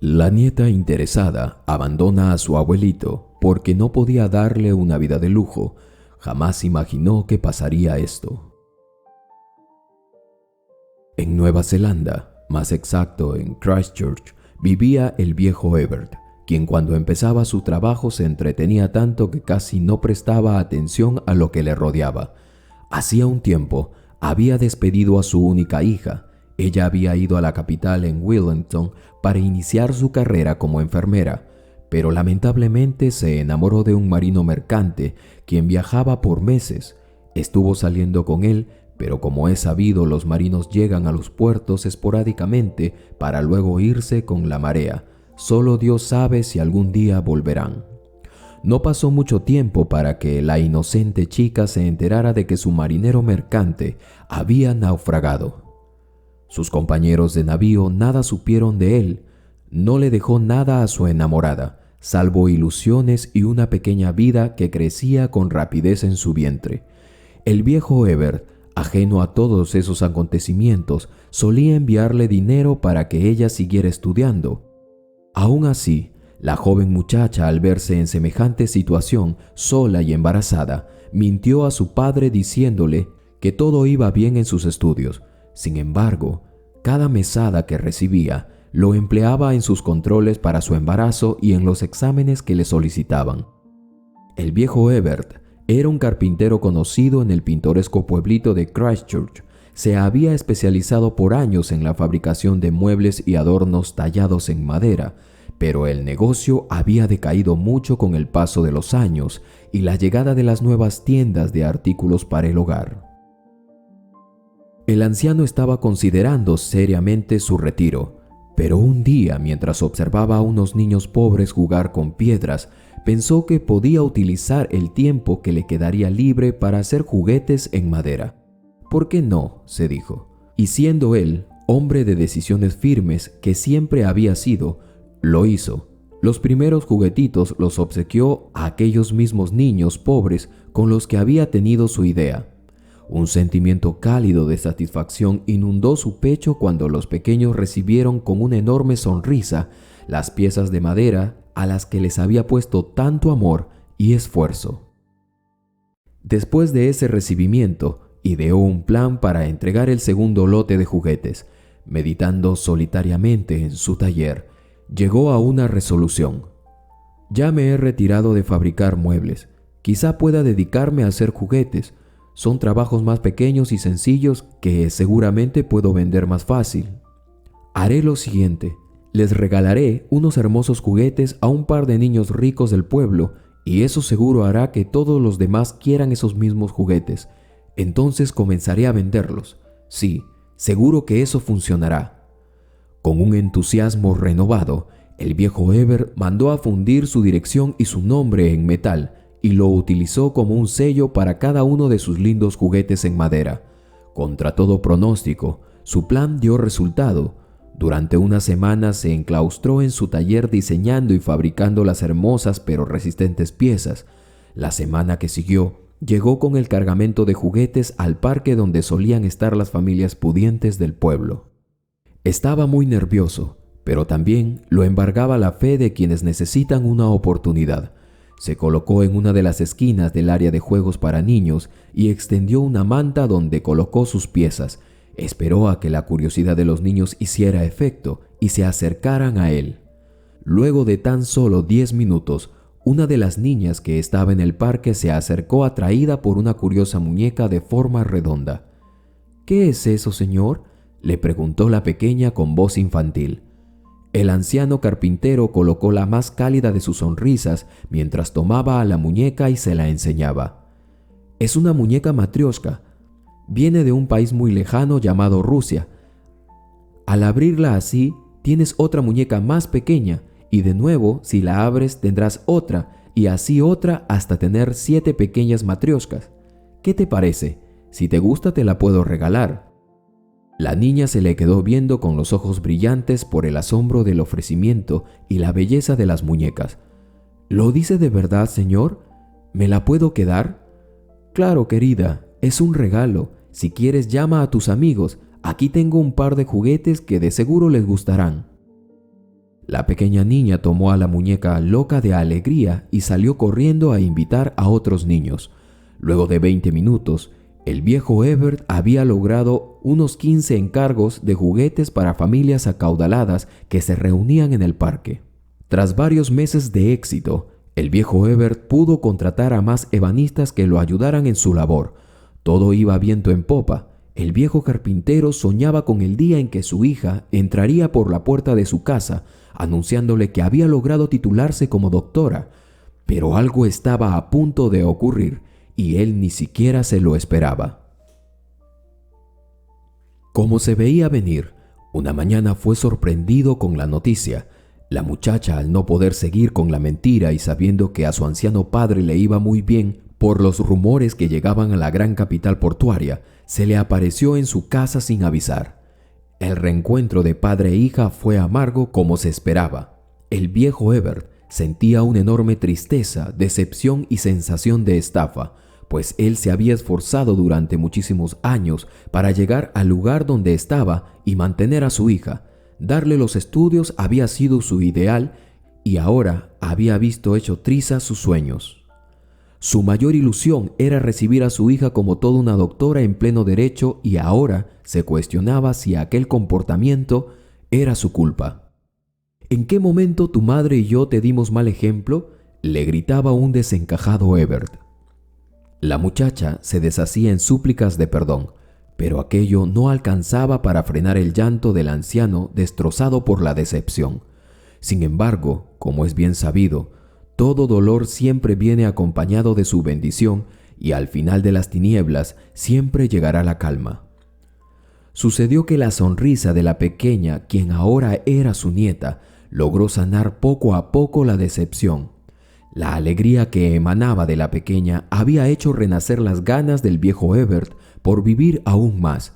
La nieta interesada abandona a su abuelito porque no podía darle una vida de lujo. Jamás imaginó que pasaría esto. En Nueva Zelanda, más exacto en Christchurch, vivía el viejo Ebert, quien cuando empezaba su trabajo se entretenía tanto que casi no prestaba atención a lo que le rodeaba. Hacía un tiempo había despedido a su única hija. Ella había ido a la capital en Wellington para iniciar su carrera como enfermera, pero lamentablemente se enamoró de un marino mercante quien viajaba por meses. Estuvo saliendo con él, pero como es sabido, los marinos llegan a los puertos esporádicamente para luego irse con la marea. Solo Dios sabe si algún día volverán. No pasó mucho tiempo para que la inocente chica se enterara de que su marinero mercante había naufragado. Sus compañeros de navío nada supieron de él. No le dejó nada a su enamorada, salvo ilusiones y una pequeña vida que crecía con rapidez en su vientre. El viejo Ebert, ajeno a todos esos acontecimientos, solía enviarle dinero para que ella siguiera estudiando. Aún así, la joven muchacha, al verse en semejante situación, sola y embarazada, mintió a su padre diciéndole que todo iba bien en sus estudios. Sin embargo, cada mesada que recibía lo empleaba en sus controles para su embarazo y en los exámenes que le solicitaban. El viejo Ebert era un carpintero conocido en el pintoresco pueblito de Christchurch. Se había especializado por años en la fabricación de muebles y adornos tallados en madera, pero el negocio había decaído mucho con el paso de los años y la llegada de las nuevas tiendas de artículos para el hogar. El anciano estaba considerando seriamente su retiro, pero un día, mientras observaba a unos niños pobres jugar con piedras, pensó que podía utilizar el tiempo que le quedaría libre para hacer juguetes en madera. ¿Por qué no?, se dijo. Y siendo él, hombre de decisiones firmes que siempre había sido, lo hizo. Los primeros juguetitos los obsequió a aquellos mismos niños pobres con los que había tenido su idea. Un sentimiento cálido de satisfacción inundó su pecho cuando los pequeños recibieron con una enorme sonrisa las piezas de madera a las que les había puesto tanto amor y esfuerzo. Después de ese recibimiento, ideó un plan para entregar el segundo lote de juguetes. Meditando solitariamente en su taller, llegó a una resolución. Ya me he retirado de fabricar muebles. Quizá pueda dedicarme a hacer juguetes. Son trabajos más pequeños y sencillos que seguramente puedo vender más fácil. Haré lo siguiente. Les regalaré unos hermosos juguetes a un par de niños ricos del pueblo y eso seguro hará que todos los demás quieran esos mismos juguetes. Entonces comenzaré a venderlos. Sí, seguro que eso funcionará. Con un entusiasmo renovado, el viejo Ebert mandó a fundir su dirección y su nombre en metal y lo utilizó como un sello para cada uno de sus lindos juguetes en madera. Contra todo pronóstico, su plan dio resultado. Durante una semana se enclaustró en su taller diseñando y fabricando las hermosas pero resistentes piezas. La semana que siguió, llegó con el cargamento de juguetes al parque donde solían estar las familias pudientes del pueblo. Estaba muy nervioso, pero también lo embargaba la fe de quienes necesitan una oportunidad. Se colocó en una de las esquinas del área de juegos para niños y extendió una manta donde colocó sus piezas. Esperó a que la curiosidad de los niños hiciera efecto y se acercaran a él. Luego de tan solo 10 minutos, una de las niñas que estaba en el parque se acercó atraída por una curiosa muñeca de forma redonda. «¿Qué es eso, señor?», le preguntó la pequeña con voz infantil. El anciano carpintero colocó la más cálida de sus sonrisas mientras tomaba a la muñeca y se la enseñaba. «Es una muñeca matrioshka. Viene de un país muy lejano llamado Rusia. Al abrirla así, tienes otra muñeca más pequeña y de nuevo, si la abres, tendrás otra y así otra hasta tener 7 pequeñas matrioshkas. ¿Qué te parece? Si te gusta, te la puedo regalar». La niña se le quedó viendo con los ojos brillantes por el asombro del ofrecimiento y la belleza de las muñecas. «¿Lo dice de verdad, señor? ¿Me la puedo quedar?» «Claro, querida, es un regalo. Si quieres, llama a tus amigos. Aquí tengo un par de juguetes que de seguro les gustarán». La pequeña niña tomó a la muñeca loca de alegría y salió corriendo a invitar a otros niños. Luego de 20 minutos, el viejo Ebert había logrado unos 15 encargos de juguetes para familias acaudaladas que se reunían en el parque. Tras varios meses de éxito, el viejo Ebert pudo contratar a más ebanistas que lo ayudaran en su labor. Todo iba viento en popa. El viejo carpintero soñaba con el día en que su hija entraría por la puerta de su casa, anunciándole que había logrado titularse como doctora. Pero algo estaba a punto de ocurrir y él ni siquiera se lo esperaba. Como se veía venir, una mañana fue sorprendido con la noticia. La muchacha, al no poder seguir con la mentira y sabiendo que a su anciano padre le iba muy bien por los rumores que llegaban a la gran capital portuaria, se le apareció en su casa sin avisar. El reencuentro de padre e hija fue amargo como se esperaba. El viejo Ebert sentía una enorme tristeza, decepción y sensación de estafa, pues él se había esforzado durante muchísimos años para llegar al lugar donde estaba y mantener a su hija. Darle los estudios había sido su ideal y ahora había visto hecho trizas sus sueños. Su mayor ilusión era recibir a su hija como toda una doctora en pleno derecho y ahora se cuestionaba si aquel comportamiento era su culpa. ¿En qué momento tu madre y yo te dimos mal ejemplo?, le gritaba un desencajado Ebert. La muchacha se deshacía en súplicas de perdón, pero aquello no alcanzaba para frenar el llanto del anciano destrozado por la decepción. Sin embargo, como es bien sabido, todo dolor siempre viene acompañado de su bendición y al final de las tinieblas siempre llegará la calma. Sucedió que la sonrisa de la pequeña, quien ahora era su nieta, logró sanar poco a poco la decepción. La alegría que emanaba de la pequeña había hecho renacer las ganas del viejo Ebert por vivir aún más.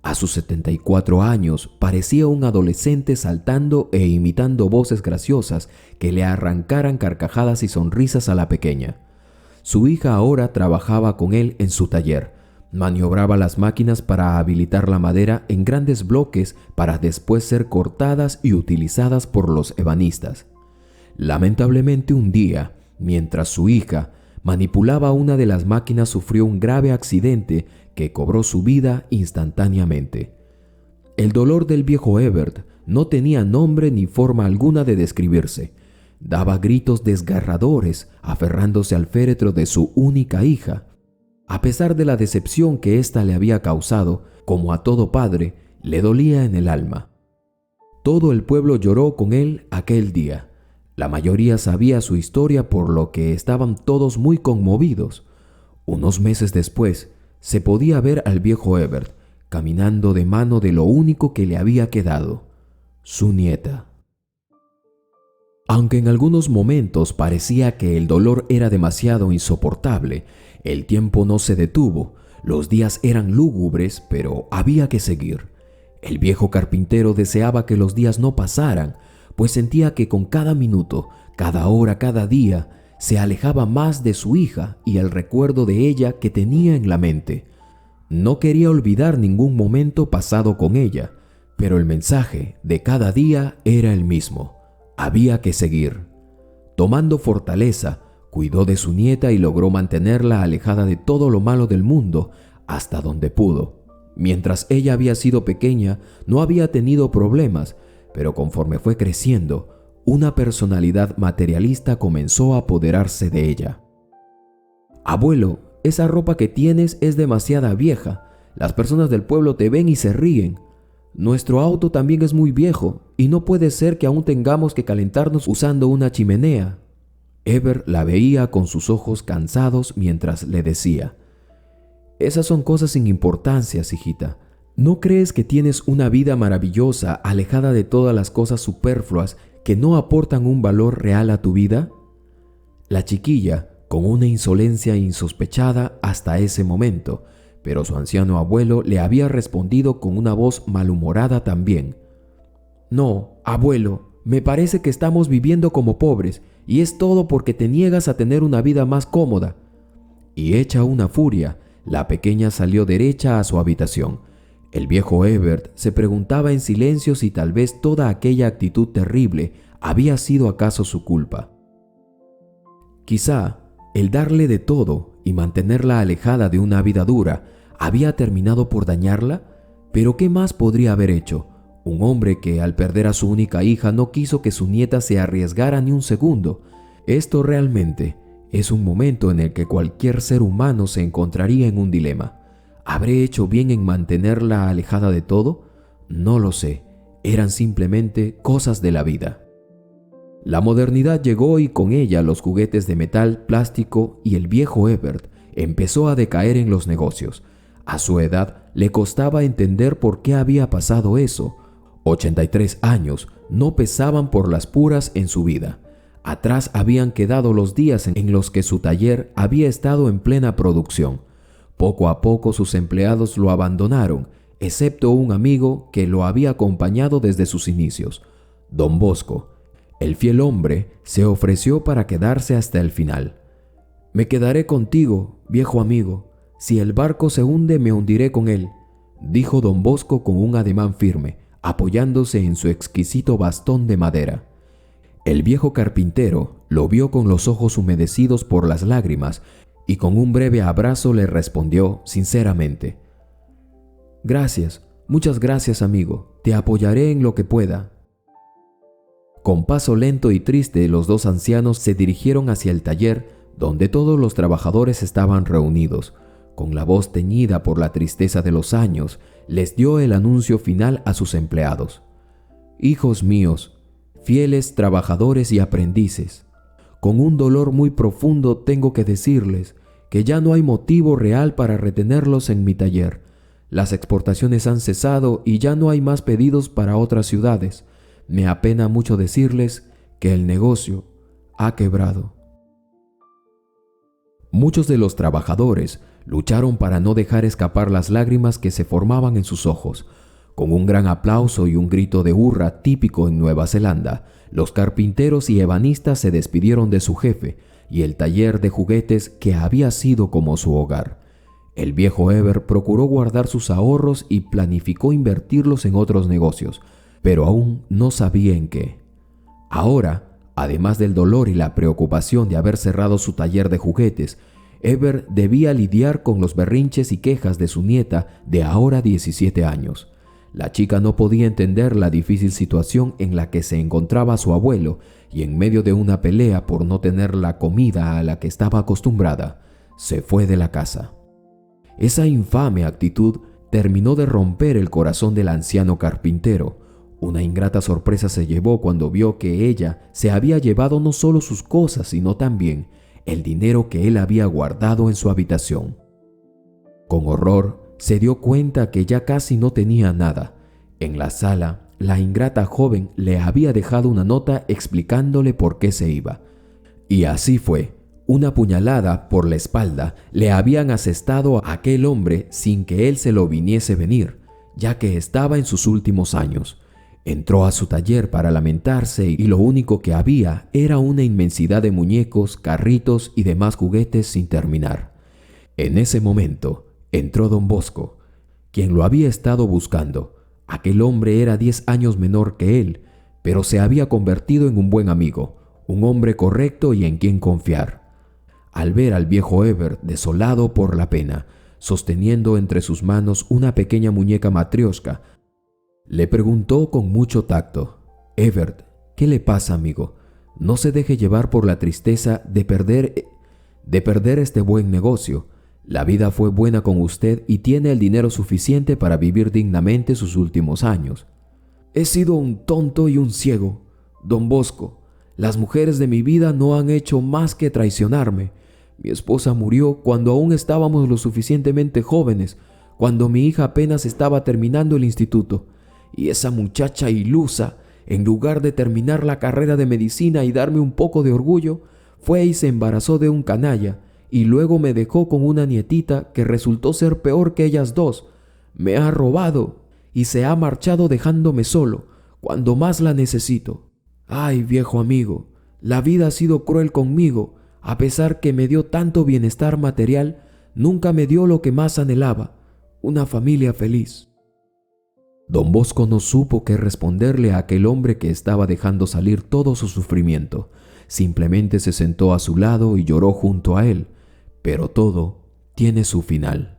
A sus 74 años parecía un adolescente saltando e imitando voces graciosas que le arrancaran carcajadas y sonrisas a la pequeña. Su hija ahora trabajaba con él en su taller. Maniobraba las máquinas para habilitar la madera en grandes bloques para después ser cortadas y utilizadas por los ebanistas. Lamentablemente un día, mientras su hija manipulaba una de las máquinas, sufrió un grave accidente que cobró su vida instantáneamente. El dolor del viejo Ebert no tenía nombre ni forma alguna de describirse. Daba gritos desgarradores, aferrándose al féretro de su única hija. A pesar de la decepción que ésta le había causado, como a todo padre, le dolía en el alma. Todo el pueblo lloró con él aquel día. La mayoría sabía su historia, por lo que estaban todos muy conmovidos. Unos meses después, se podía ver al viejo Ebert caminando de mano de lo único que le había quedado, su nieta. Aunque en algunos momentos parecía que el dolor era demasiado insoportable, el tiempo no se detuvo. Los días eran lúgubres, pero había que seguir. El viejo carpintero deseaba que los días no pasaran, pues sentía que con cada minuto, cada hora, cada día, se alejaba más de su hija y el recuerdo de ella que tenía en la mente. No quería olvidar ningún momento pasado con ella, pero el mensaje de cada día era el mismo. Había que seguir. Tomando fortaleza, cuidó de su nieta y logró mantenerla alejada de todo lo malo del mundo hasta donde pudo. Mientras ella había sido pequeña, no había tenido problemas, pero conforme fue creciendo, una personalidad materialista comenzó a apoderarse de ella. «Abuelo, esa ropa que tienes es demasiado vieja. Las personas del pueblo te ven y se ríen. Nuestro auto también es muy viejo y no puede ser que aún tengamos que calentarnos usando una chimenea». Ebert la veía con sus ojos cansados mientras le decía: «Esas son cosas sin importancia, hijita. ¿No crees que tienes una vida maravillosa, alejada de todas las cosas superfluas que no aportan un valor real a tu vida?» La chiquilla, con una insolencia insospechada hasta ese momento, pero su anciano abuelo le había respondido con una voz malhumorada también: «No, abuelo, me parece que estamos viviendo como pobres, y es todo porque te niegas a tener una vida más cómoda». Y hecha una furia, la pequeña salió derecha a su habitación. El viejo Ebert se preguntaba en silencio si tal vez toda aquella actitud terrible ¿Había sido acaso su culpa? Quizá el darle de todo y mantenerla alejada de una vida dura había terminado por dañarla, pero ¿qué más podría haber hecho? Un hombre que al perder a su única hija no quiso que su nieta se arriesgara ni un segundo. Esto realmente es un momento en el que cualquier ser humano se encontraría en un dilema. ¿Habré hecho bien en mantenerla alejada de todo? No lo sé. Eran simplemente cosas de la vida. La modernidad llegó y con ella los juguetes de metal, plástico y el viejo Ebert empezó a decaer en los negocios. A su edad le costaba entender por qué había pasado eso. 83 años no pesaban por las puras en su vida. Atrás habían quedado los días en los que su taller había estado en plena producción. Poco a poco sus empleados lo abandonaron, excepto un amigo que lo había acompañado desde sus inicios, Don Bosco. El fiel hombre se ofreció para quedarse hasta el final. «Me quedaré contigo, viejo amigo. Si el barco se hunde, me hundiré con él», dijo Don Bosco con un ademán firme, apoyándose en su exquisito bastón de madera. El viejo carpintero lo vio con los ojos humedecidos por las lágrimas y con un breve abrazo le respondió sinceramente: «Gracias, muchas gracias, amigo. Te apoyaré en lo que pueda». Con paso lento y triste, los dos ancianos se dirigieron hacia el taller donde todos los trabajadores estaban reunidos. Con la voz teñida por la tristeza de los años, les dio el anuncio final a sus empleados: «Hijos míos, fieles trabajadores y aprendices, con un dolor muy profundo tengo que decirles que ya no hay motivo real para retenerlos en mi taller. Las exportaciones han cesado y ya no hay más pedidos para otras ciudades. Me apena mucho decirles que el negocio ha quebrado». Muchos de los trabajadores lucharon para no dejar escapar las lágrimas que se formaban en sus ojos. Con un gran aplauso y un grito de hurra típico en Nueva Zelanda, los carpinteros y ebanistas se despidieron de su jefe y el taller de juguetes que había sido como su hogar. El viejo Ebert procuró guardar sus ahorros y planificó invertirlos en otros negocios, pero aún no sabía en qué. Ahora, además del dolor y la preocupación de haber cerrado su taller de juguetes, Ebert debía lidiar con los berrinches y quejas de su nieta de ahora 17 años. La chica no podía entender la difícil situación en la que se encontraba su abuelo y en medio de una pelea por no tener la comida a la que estaba acostumbrada, se fue de la casa. Esa infame actitud terminó de romper el corazón del anciano carpintero. Una ingrata sorpresa se llevó cuando vio que ella se había llevado no solo sus cosas, sino también el dinero que él había guardado en su habitación. Con horror, se dio cuenta que ya casi no tenía nada. En la sala, la ingrata joven le había dejado una nota explicándole por qué se iba. Y así fue. Una puñalada por la espalda le habían asestado a aquel hombre sin que él se lo viniese venir, ya que estaba en sus últimos años. Entró a su taller para lamentarse y lo único que había era una inmensidad de muñecos, carritos y demás juguetes sin terminar. En ese momento entró Don Bosco, quien lo había estado buscando. Aquel hombre era 10 años menor que él, pero se había convertido en un buen amigo, un hombre correcto y en quien confiar. Al ver al viejo Ebert desolado por la pena, sosteniendo entre sus manos una pequeña muñeca matrioska, le preguntó con mucho tacto: «Ebert, ¿qué le pasa, amigo? No se deje llevar por la tristeza de perder este buen negocio. La vida fue buena con usted y tiene el dinero suficiente para vivir dignamente sus últimos años». «He sido un tonto y un ciego, Don Bosco. Las mujeres de mi vida no han hecho más que traicionarme. Mi esposa murió cuando aún estábamos lo suficientemente jóvenes, cuando mi hija apenas estaba terminando el instituto. Y esa muchacha ilusa, en lugar de terminar la carrera de medicina y darme un poco de orgullo, fue y se embarazó de un canalla, y luego me dejó con una nietita que resultó ser peor que ellas dos. Me ha robado y se ha marchado dejándome solo, cuando más la necesito. Ay, viejo amigo, la vida ha sido cruel conmigo. A pesar que me dio tanto bienestar material, nunca me dio lo que más anhelaba: una familia feliz». Don Bosco no supo qué responderle a aquel hombre que estaba dejando salir todo su sufrimiento. Simplemente se sentó a su lado y lloró junto a él. Pero todo tiene su final.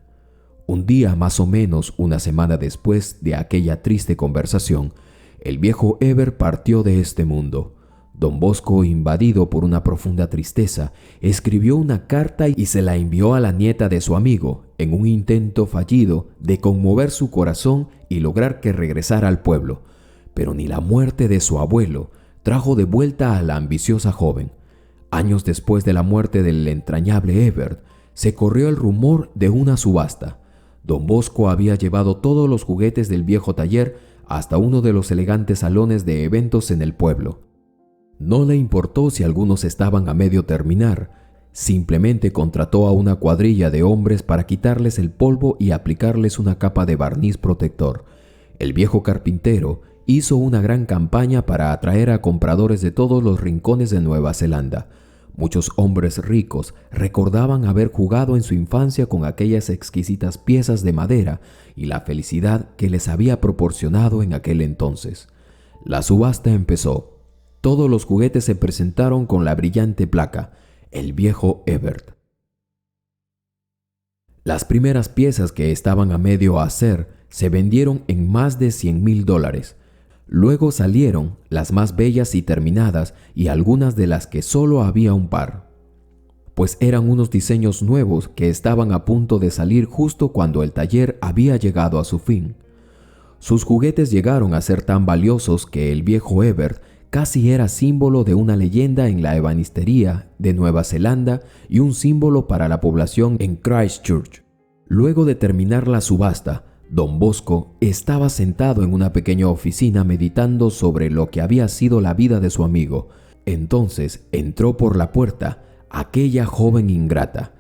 Un día, más o menos una semana después de aquella triste conversación, el viejo Eber partió de este mundo. Don Bosco, invadido por una profunda tristeza, escribió una carta y se la envió a la nieta de su amigo, en un intento fallido de conmover su corazón y lograr que regresara al pueblo. Pero ni la muerte de su abuelo trajo de vuelta a la ambiciosa joven. Años después de la muerte del entrañable Ebert, se corrió el rumor de una subasta. Don Bosco había llevado todos los juguetes del viejo taller hasta uno de los elegantes salones de eventos en el pueblo. No le importó si algunos estaban a medio terminar, simplemente contrató a una cuadrilla de hombres para quitarles el polvo y aplicarles una capa de barniz protector. El viejo carpintero hizo una gran campaña para atraer a compradores de todos los rincones de Nueva Zelanda. Muchos hombres ricos recordaban haber jugado en su infancia con aquellas exquisitas piezas de madera y la felicidad que les había proporcionado en aquel entonces. La subasta empezó. Todos los juguetes se presentaron con la brillante placa, el viejo Ebert. Las primeras piezas, que estaban a medio hacer, se vendieron en más de $100,000. Luego salieron las más bellas y terminadas y algunas de las que solo había un par, pues eran unos diseños nuevos que estaban a punto de salir justo cuando el taller había llegado a su fin. Sus juguetes llegaron a ser tan valiosos que el viejo Ebert casi era símbolo de una leyenda en la ebanistería de Nueva Zelanda y un símbolo para la población en Christchurch. Luego de terminar la subasta, Don Bosco estaba sentado en una pequeña oficina meditando sobre lo que había sido la vida de su amigo. Entonces entró por la puerta aquella joven ingrata,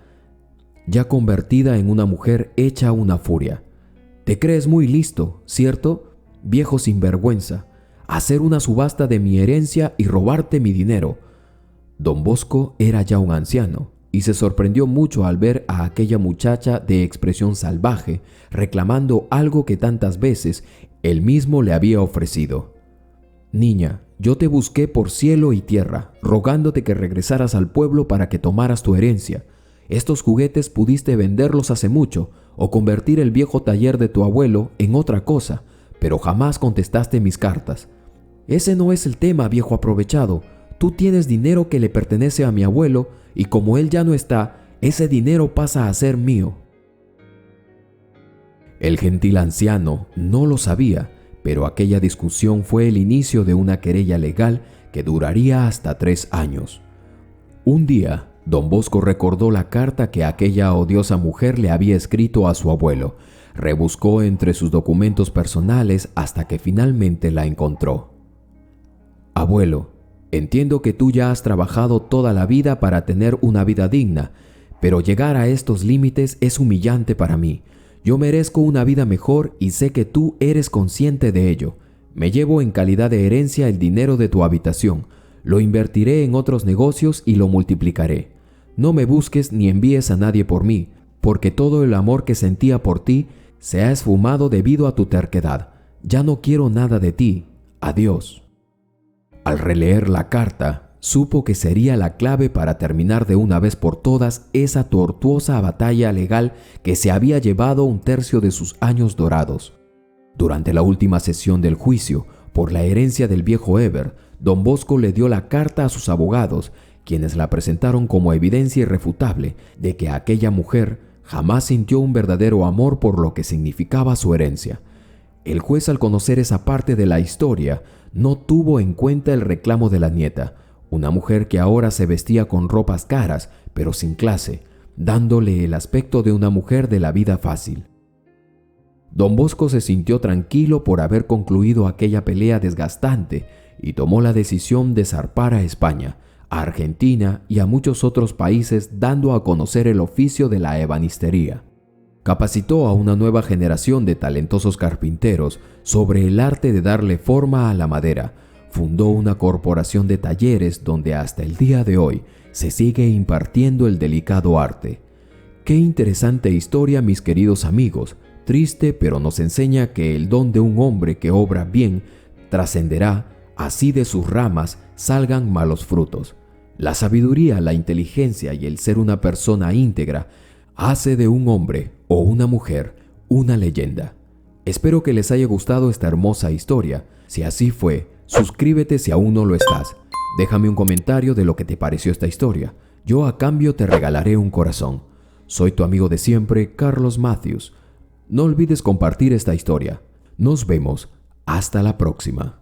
ya convertida en una mujer hecha una furia. «Te crees muy listo, ¿cierto? Viejo sinvergüenza. Hacer una subasta de mi herencia y robarte mi dinero». Don Bosco era ya un anciano y se sorprendió mucho al ver a aquella muchacha de expresión salvaje reclamando algo que tantas veces él mismo le había ofrecido. «Niña, yo te busqué por cielo y tierra, rogándote que regresaras al pueblo para que tomaras tu herencia. Estos juguetes pudiste venderlos hace mucho o convertir el viejo taller de tu abuelo en otra cosa, pero jamás contestaste mis cartas. Ese no es el tema, viejo aprovechado. Tú tienes dinero que le pertenece a mi abuelo y como él ya no está, ese dinero pasa a ser mío». El gentil anciano no lo sabía, pero aquella discusión fue el inicio de una querella legal que duraría hasta 3 años. Un día, Don Bosco recordó la carta que aquella odiosa mujer le había escrito a su abuelo. Rebuscó entre sus documentos personales hasta que finalmente la encontró. «Abuelo, entiendo que tú ya has trabajado toda la vida para tener una vida digna, pero llegar a estos límites es humillante para mí. Yo merezco una vida mejor y sé que tú eres consciente de ello. Me llevo en calidad de herencia el dinero de tu habitación. Lo invertiré en otros negocios y lo multiplicaré. No me busques ni envíes a nadie por mí, porque todo el amor que sentía por ti se ha esfumado debido a tu terquedad. Ya no quiero nada de ti. Adiós». Al releer la carta, supo que sería la clave para terminar de una vez por todas esa tortuosa batalla legal que se había llevado 1/3 de sus años dorados. Durante la última sesión del juicio por la herencia del viejo Ebert, Don Bosco le dio la carta a sus abogados, quienes la presentaron como evidencia irrefutable de que aquella mujer jamás sintió un verdadero amor por lo que significaba su herencia. El juez, al conocer esa parte de la historia, no tuvo en cuenta el reclamo de la nieta, una mujer que ahora se vestía con ropas caras, pero sin clase, dándole el aspecto de una mujer de la vida fácil. Don Bosco se sintió tranquilo por haber concluido aquella pelea desgastante y tomó la decisión de zarpar a España, a Argentina y a muchos otros países, dando a conocer el oficio de la ebanistería. Capacitó a una nueva generación de talentosos carpinteros sobre el arte de darle forma a la madera. Fundó una corporación de talleres donde hasta el día de hoy se sigue impartiendo el delicado arte. Qué interesante historia, mis queridos amigos, Triste, pero nos enseña que el don de un hombre que obra bien trascenderá, así de sus ramas salgan malos frutos. La sabiduría, la inteligencia y el ser una persona íntegra hace de un hombre o una mujer una leyenda. Espero que les haya gustado esta hermosa historia. Si así fue, suscríbete si aún no lo estás. Déjame un comentario de lo que te pareció esta historia. Yo a cambio te regalaré un corazón. Soy tu amigo de siempre, Carlos Matthews. No olvides compartir esta historia. Nos vemos. Hasta la próxima.